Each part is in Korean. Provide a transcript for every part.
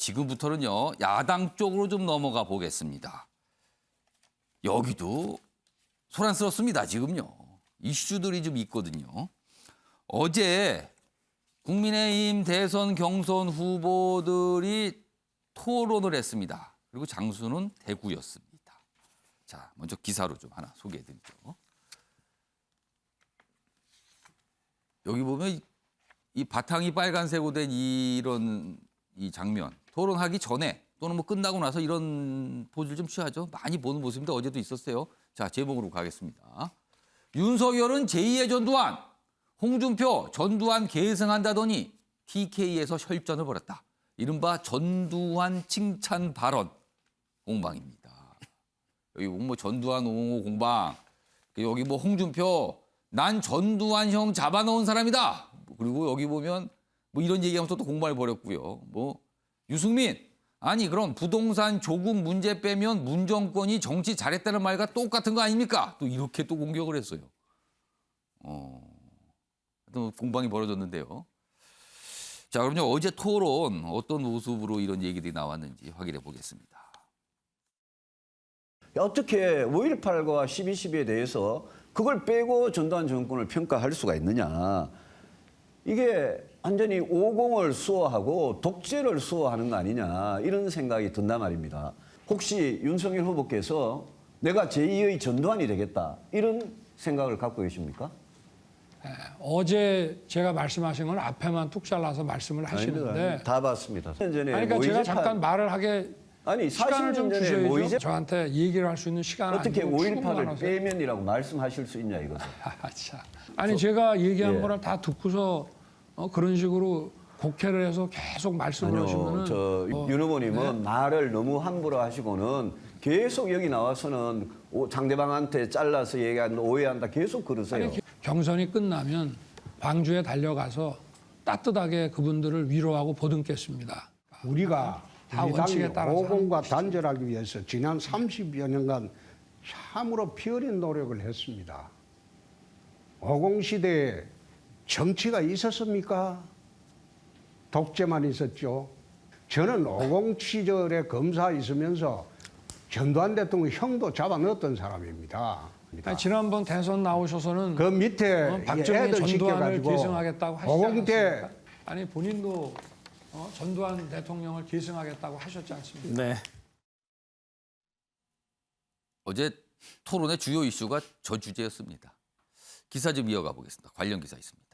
지금부터는요, 야당 쪽으로 좀 넘어가 보겠습니다. 여기도 소란스럽습니다, 지금요. 이슈들이 좀 있거든요. 어제 국민의힘 대선 경선 후보들이 토론을 했습니다. 그리고 장소는 대구였습니다. 자, 먼저 기사로 좀 하나 소개해드리죠. 여기 보면 이 바탕이 빨간색으로 된 이런 이 장면, 토론하기 전에 또는 뭐 끝나고 나서 이런 포즈를 좀 취하죠. 많이 보는 모습인데 어제도 있었어요. 자, 제목으로 가겠습니다. 윤석열은 제2의 전두환, 홍준표 전두환 계승한다더니 TK에서 혈전을 벌였다. 이른바 전두환 칭찬 발언 공방입니다. 여기 뭐 전두환 옹호 공방, 여기 뭐 홍준표 난 전두환 형 잡아놓은 사람이다. 그리고 여기 보면 뭐 이런 얘기하면서 또 공방을 벌였고요. 뭐 유승민 아니 그럼 부동산 조국 문제 빼면 문정권이 정치 잘했다는 말과 똑같은 거 아닙니까? 또 이렇게 또 공격을 했어요. 또 공방이 벌어졌는데요. 자, 그럼요. 어제 토론 어떤 모습으로 이런 얘기들이 나왔는지 확인해 보겠습니다. 어떻게 5.18과 12.12에 대해서 그걸 빼고 전두환 정권을 평가할 수가 있느냐. 이게 완전히 오공을 수호하고 독재를 수호하는 거 아니냐 이런 생각이 든단 말입니다. 혹시 윤석열 후보께서 내가 제2의 전두환이 되겠다 이런 생각을 갖고 계십니까? 어제 제가 말씀하신 건 앞에만 뚝 잘라서 말씀을 하시는데 아닙니다. 다 봤습니다. 전에 아니, 그러니까 제가 잠깐 말을 하게 아니 시간을 좀 40년 전에 주셔야죠. 모의제 저한테 얘기를 할 수 있는 시간은 어떻게 아니고 5.18을 빼면이라고 말씀하실 수 있냐 이거죠. 아니 제가 얘기한 예. 거를 다 듣고서 그런 식으로 곡해를 해서 계속 말씀을 하시면은 윤 후보님은 네. 말을 너무 함부로 하시고는 계속 여기 나와서는 상대방한테 잘라서 얘기한다, 오해한다 계속 그러세요. 아니, 경선이 끝나면 광주에 달려가서 따뜻하게 그분들을 위로하고 보듬겠습니다. 우리가 다 우리 원칙에 당이 따라서 오공과 단절하기 위해서 지난 30여 년간 참으로 피 어린 노력을 했습니다. 오공시대에 정치가 있었습니까? 독재만 있었죠. 저는 오공 시절에 검사 있으면서 전두환 대통령 형도 잡아 넣었던 사람입니다. 아니, 지난번 대선 나오셔서는 그 밑에 박정희 애들 전두환을 시켜가지고 계승하겠다고 하시지 오공 때 않았습니까? 아니 본인도 전두환 대통령을 계승하겠다고 하셨지 않습니까? 네. 어제 토론의 주요 이슈가 저 주제였습니다. 기사 좀 이어가 보겠습니다. 관련 기사 있습니다.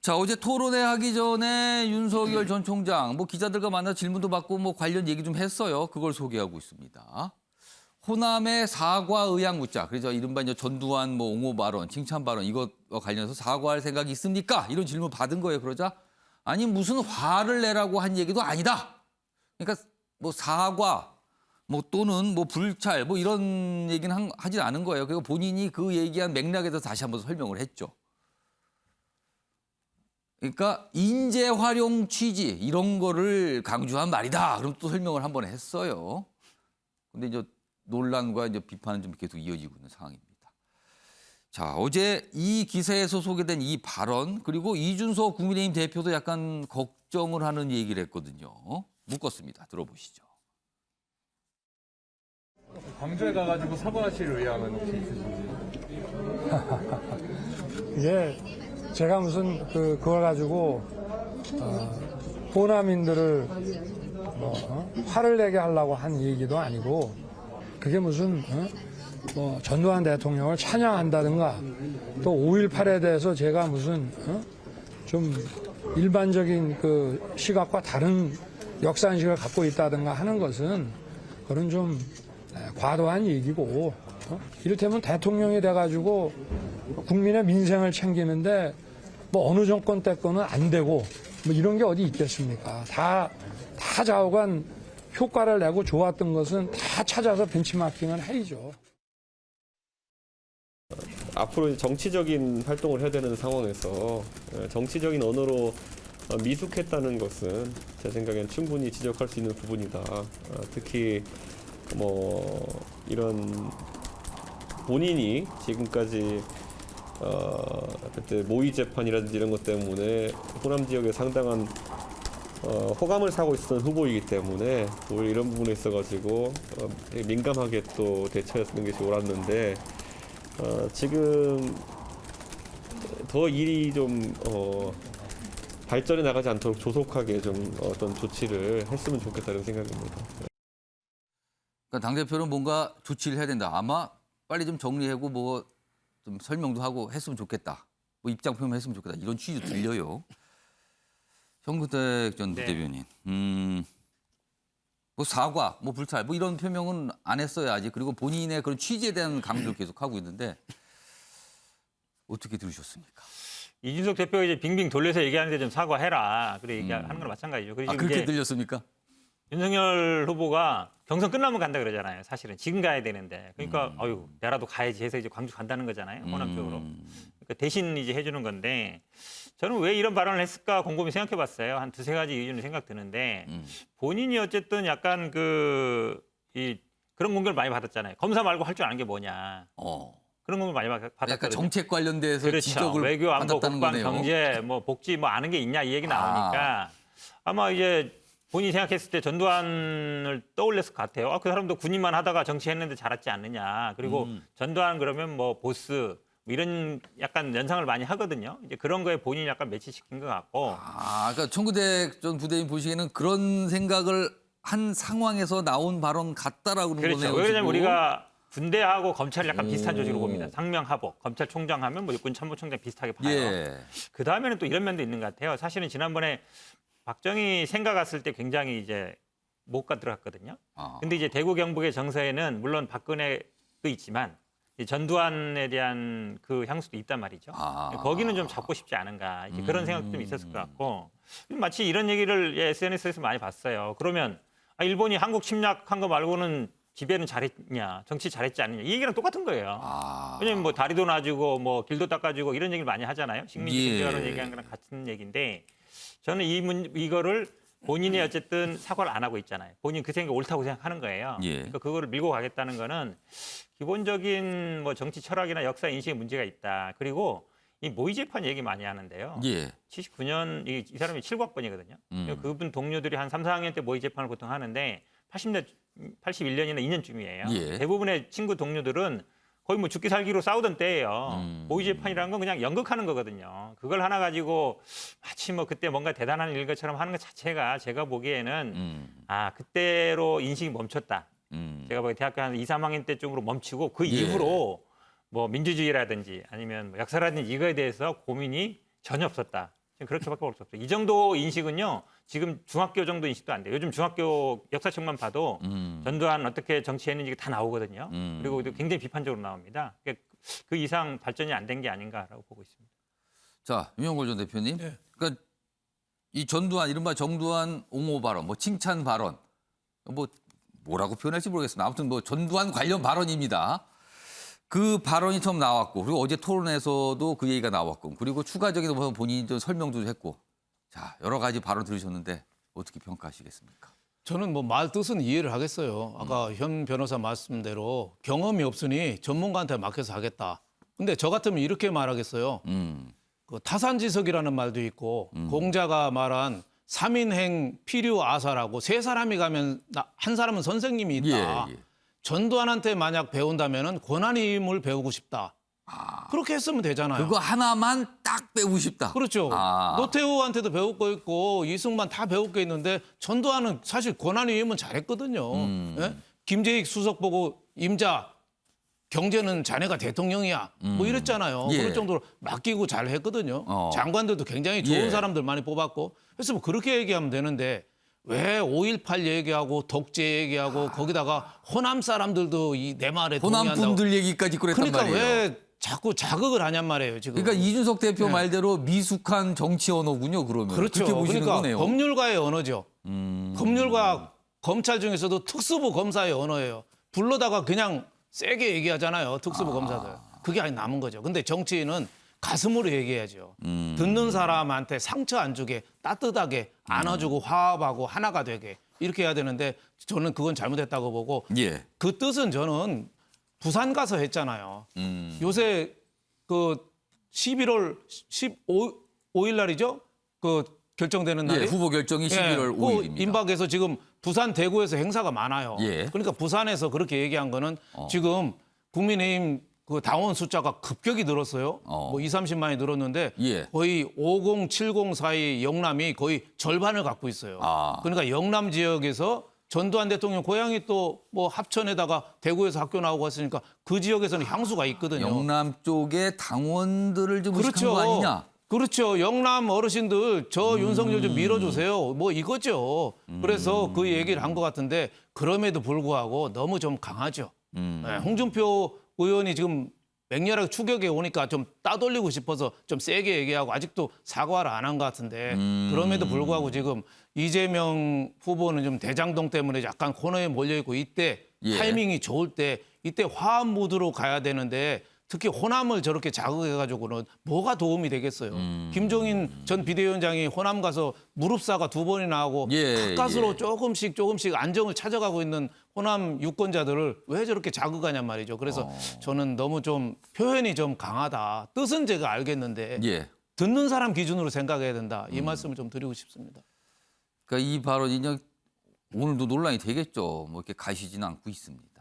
자, 어제 토론회 하기 전에 윤석열 전 총장 뭐 기자들과 만나 질문도 받고 뭐 관련 얘기 좀 했어요. 그걸 소개하고 있습니다. 호남의 사과 의향 묻자. 그래서 이른바 이제 전두환 뭐 옹호 발언, 칭찬 발언 이것과 관련해서 사과할 생각이 있습니까? 이런 질문 받은 거예요. 그러자 아니 무슨 화를 내라고 한 얘기도 아니다. 그러니까 뭐 사과 뭐 또는 뭐 불찰 뭐 이런 얘기는 하진 않은 거예요. 그리고 본인이 그 얘기한 맥락에 대해서 다시 한번 설명을 했죠. 그러니까 인재 활용 취지 이런 거를 강조한 말이다. 그럼 또 설명을 한 번 했어요. 근데 이제 논란과 이제 비판은 좀 계속 이어지고 있는 상황입니다. 자, 어제 이 기사에서 소개된 이 발언 그리고 이준석 국민의힘 대표도 약간 걱정을 하는 얘기를 했거든요. 묶었습니다. 들어보시죠. 광주에 가가지고 사과하실 의향은 혹시 있으신지? 이게 제가 무슨 그걸 가지고 호남인들을 화를 내게 하려고 한 얘기도 아니고 그게 무슨 뭐 전두환 대통령을 찬양한다든가 또 5.18에 대해서 제가 무슨 좀 일반적인 그 시각과 다른 역사인식을 갖고 있다든가 하는 것은 그런 좀 과도한 얘기고 이를테면 대통령이 돼가지고 국민의 민생을 챙기는데 뭐 어느 정권 때 거는 안 되고 뭐 이런 게 어디 있겠습니까? 다 좌우간 효과를 내고 좋았던 것은 다 찾아서 벤치마킹을 해야죠. 앞으로 정치적인 활동을 해야 되는 상황에서 정치적인 언어로 미숙했다는 것은 제 생각엔 충분히 지적할 수 있는 부분이다. 특히 뭐 이런 본인이 지금까지 그때 모의 재판이라든지 이런 것 때문에 호남 지역에 상당한 호감을 사고 있었던 후보이기 때문에 오히려 이런 부분에 있어가지고 되게 민감하게 또 대처했는 것이 옳았는데 지금 더 일이 좀 발전해 나가지 않도록 조속하게 좀 어떤 조치를 했으면 좋겠다는 생각입니다. 그러니까 당대표는 뭔가 조치를 해야 된다. 아마 빨리 좀 정리하고 뭐 좀 설명도 하고 했으면 좋겠다. 뭐 입장 표명했으면 좋겠다. 이런 취지도 들려요. 현근택 전 부대변인. 뭐 사과, 뭐 불찰, 뭐 이런 표명은 안 했어요 아직. 그리고 본인의 그런 취지에 대한 강조를 계속 하고 있는데 어떻게 들으셨습니까? 이준석 대표가 이제 빙빙 돌려서 얘기하는데 좀 사과해라. 그래 얘기하는 거랑 마찬가지죠. 그리고 아 지금 그렇게 이제 들렸습니까? 윤석열 후보가 경선 끝나면 간다 그러잖아요. 사실은 지금 가야 되는데. 그러니까 어유 내라도 가야지 해서 이제 광주 간다는 거잖아요. 호남 쪽으로. 그러니까 대신 이제 해주는 건데 저는 왜 이런 발언을 했을까 곰곰이 생각해봤어요. 한 두세 가지 이유는 생각 드는데 본인이 어쨌든 약간 그런 공격을 많이 받았잖아요. 검사 말고 할 줄 아는 게 뭐냐. 그런 공격을 많이 받았거든요. 약간 정책 관련돼서 그렇죠. 지적을 외교, 안보, 받았다는 국방, 거네요. 경제, 뭐 복지 뭐 아는 게 있냐 이 얘기 나오니까 아마 이제 본인이 생각했을 때 전두환을 떠올렸을 것 같아요. 그 사람도 군인만 하다가 정치했는데 잘했지 않느냐. 그리고 전두환 그러면 뭐 보스 뭐 이런 약간 연상을 많이 하거든요. 이제 그런 거에 본인이 약간 매치시킨 것 같고. 그러니까 청구대 전 부대인 보시기에는 그런 생각을 한 상황에서 나온 발언 같다라고 그러는 그렇죠. 거네요. 왜 그러냐면 지금. 우리가 군대하고 검찰이 약간 비슷한 조직으로 봅니다. 상명하복. 검찰총장 하면 뭐 육군 참모총장 비슷하게 봐요. 예. 그 다음에는 또 이런 면도 있는 것 같아요. 사실은 지난번에 박정희 생가 갔을 때 굉장히 이제 못 가 들어갔거든요. 근데 이제 대구 경북의 정서에는 물론 박근혜도 있지만 전두환에 대한 그 향수도 있단 말이죠. 거기는 좀 잡고 싶지 않은가 이제 그런 생각도 좀 있었을 것 같고 마치 이런 얘기를 SNS에서 많이 봤어요. 그러면 일본이 한국 침략한 거 말고는 지배는 잘했냐, 정치 잘했지 않느냐 이 얘기랑 똑같은 거예요. 왜냐면 뭐 다리도 놔주고 뭐 길도 닦아주고 이런 얘기를 많이 하잖아요. 식민지 통제하는 얘기하는 거랑 같은 얘기인데 저는 이거를 본인이 어쨌든 사과를 안 하고 있잖아요. 본인 그 생각이 옳다고 생각하는 거예요. 그러니까 그거를 밀고 가겠다는 거는 기본적인 뭐 정치 철학이나 역사 인식에 문제가 있다. 그리고 이 모의 재판 얘기 많이 하는데요. 79년 이 사람이 7국번이거든요. 그분 동료들이 한 3, 4학년 때 모의 재판을 보통 하는데 81년이나 2년쯤이에요. 대부분의 친구 동료들은 거의 뭐 죽기 살기로 싸우던 때예요. 모의 재판이라는 건 그냥 연극하는 거거든요. 그걸 하나 가지고 마치 뭐 그때 뭔가 대단한 일 것처럼 하는 것 자체가 제가 보기에는 그때로 인식이 멈췄다. 제가 보기에 대학교 한 2, 3학년 때쯤으로 멈추고 그 이후로 뭐 민주주의라든지 아니면 뭐 역사라든지 이거에 대해서 고민이 전혀 없었다. 지금 그렇게밖에 볼 수 없어요. 이 정도 인식은요. 지금 중학교 정도 인식도 안 돼요. 요즘 중학교 역사책만 봐도 전두환 어떻게 정치했는지 다 나오거든요. 그리고 굉장히 비판적으로 나옵니다. 그 이상 발전이 안 된 게 아닌가라고 보고 있습니다. 자, 윤영걸 전 대표님. 그러니까 이 전두환, 이른바 정두환 옹호 발언, 뭐 칭찬 발언, 뭐 뭐라고 표현할지 모르겠습니다. 아무튼 뭐 전두환 관련 발언입니다. 그 발언이 처음 나왔고 그리고 어제 토론에서도 그 얘기가 나왔고 그리고 추가적인 본인이 좀 설명도 했고 자 여러 가지 발언 들으셨는데 어떻게 평가하시겠습니까? 저는 뭐 말 뜻은 이해를 하겠어요. 아까 현 변호사 말씀대로 경험이 없으니 전문가한테 맡겨서 하겠다. 근데 저 같으면 이렇게 말하겠어요. 그 타산지석이라는 말도 있고 공자가 말한 3인행 필요아사라고 세 사람이 가면 한 사람은 선생님이 있다. 전두환한테 만약 배운다면은 권한임을 배우고 싶다. 그렇게 했으면 되잖아요. 그거 하나만 딱 배우고 싶다. 그렇죠. 노태우한테도 배울 거 있고 이승만 다 배울 게 있는데 전두환은 사실 권한위임은 잘했거든요. 예? 김재익 수석 보고 임자 경제는 자네가 대통령이야. 뭐 이랬잖아요. 그럴 정도로 맡기고 잘했거든요. 장관들도 굉장히 좋은 사람들 많이 뽑았고. 그래서 뭐 그렇게 얘기하면 되는데 왜 5.18 얘기하고 독재 얘기하고 거기다가 호남 사람들도 내 말에 호남 동의한다고. 분들 얘기까지 그랬단 그러니까 말이에요. 왜 자꾸 자극을 하냔 말이에요, 지금. 그러니까 이준석 대표 말대로 미숙한 정치 언어군요, 그러면. 그렇죠. 그렇게 보시는 그러니까 거네요. 법률가의 언어죠. 법률가 검찰 중에서도 특수부 검사의 언어예요. 불러다가 그냥 세게 얘기하잖아요, 특수부 검사들. 그게 아니 남은 거죠. 근데 정치인은 가슴으로 얘기해야죠. 듣는 사람한테 상처 안 주게 따뜻하게 안아주고 화합하고 하나가 되게 이렇게 해야 되는데 저는 그건 잘못했다고 보고 그 뜻은 저는 부산 가서 했잖아요. 요새 그 11월 15일 날이죠. 그 결정되는 날이 예, 후보 결정이 11월 그 5일입니다. 임박에서 지금 부산, 대구에서 행사가 많아요. 예. 그러니까 부산에서 그렇게 얘기한 거는 지금 국민의힘 그 당원 숫자가 급격히 늘었어요. 뭐 2, 30만이 늘었는데 예. 거의 50, 70 사이 영남이 거의 절반을 갖고 있어요. 아. 그러니까 영남 지역에서 전두환 대통령 고향이 또 뭐 합천에다가 대구에서 학교 나오고 했으니까 그 지역에서는 향수가 있거든요. 영남 쪽의 당원들을 좀 의식한 거 아니냐? 그렇죠. 영남 어르신들 저 윤석열 좀 밀어주세요. 뭐 이거죠. 그래서 그 얘기를 한 것 같은데 그럼에도 불구하고 너무 좀 강하죠. 네, 홍준표 의원이 지금 맹렬하게 추격에 오니까 좀 따돌리고 싶어서 좀 세게 얘기하고 아직도 사과를 안 한 것 같은데 그럼에도 불구하고 지금 이재명 후보는 좀 대장동 때문에 약간 코너에 몰려있고 이때 예. 타이밍이 좋을 때 이때 화합 무드로 가야 되는데 특히 호남을 저렇게 자극해가지고는 뭐가 도움이 되겠어요. 김종인 전 비대위원장이 호남 가서 무릎사가 2번이나 하고 예, 가까스로 예. 조금씩 안정을 찾아가고 있는 호남 유권자들을 왜 저렇게 자극하냔 말이죠. 그래서 저는 너무 좀 표현이 좀 강하다. 뜻은 제가 알겠는데 예. 듣는 사람 기준으로 생각해야 된다. 이 말씀을 좀 드리고 싶습니다. 그러니까 이 발언이 오늘도 논란이 되겠죠. 뭐 이렇게 가시진 않고 있습니다.